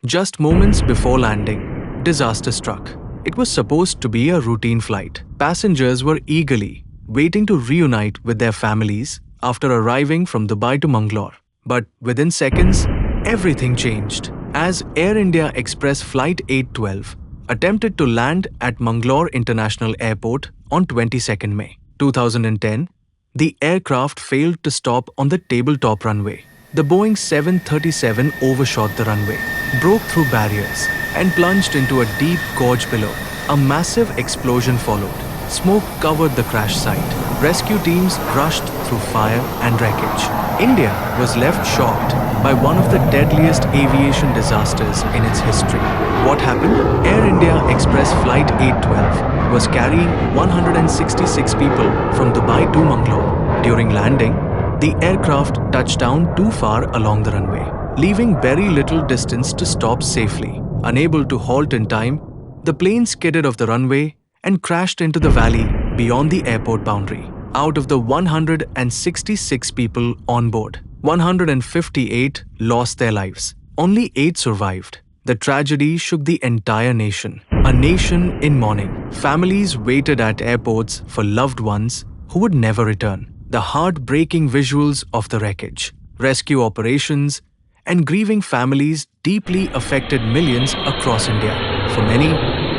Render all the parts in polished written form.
Just moments before landing, disaster struck. It was supposed to be a routine flight. Passengers were eagerly waiting to reunite with their families after arriving from Dubai to Mangalore. But within seconds, everything changed as Air India Express Flight 812 attempted to land at Mangalore International Airport on 22nd May 2010. The aircraft failed to stop on the tabletop runway. The Boeing 737 overshot the runway, broke through barriers, and plunged into a deep gorge below. A massive explosion followed. Smoke covered the crash site. Rescue teams rushed through fire and wreckage. India was left shocked by one of the deadliest aviation disasters in its history. What happened? Air India Express Flight 812 was carrying 166 people from Dubai to Mangalore. During landing, the aircraft touched down too far along the runway, leaving very little distance to stop safely. Unable to halt in time, the plane skidded off the runway and crashed into the valley beyond the airport boundary. Out of the 166 people on board, 158 lost their lives. Only 8 survived. The tragedy shook the entire nation. A nation in mourning. Families waited at airports for loved ones who would never return. The heartbreaking visuals of the wreckage, rescue operations, and grieving families deeply affected millions across India. For many,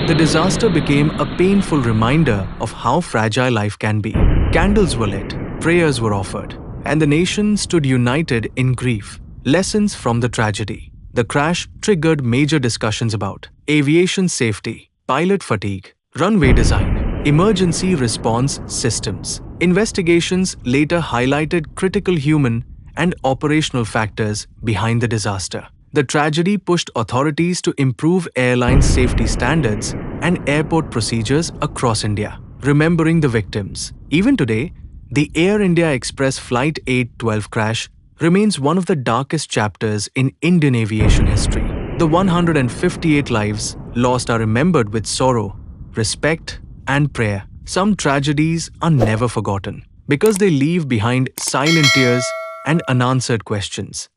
the disaster became a painful reminder of how fragile life can be. Candles were lit, prayers were offered, and the nation stood united in grief. Lessons from the tragedy. The crash triggered major discussions about aviation safety, pilot fatigue, runway design, emergency response systems. Investigations later highlighted critical human and operational factors behind the disaster. The tragedy pushed authorities to improve airline safety standards and airport procedures across India, remembering the victims. Even today, the Air India Express Flight 812 crash remains one of the darkest chapters in Indian aviation history. The 158 lives lost are remembered with sorrow, respect, and prayer. Some tragedies are never forgotten because they leave behind silent tears and unanswered questions.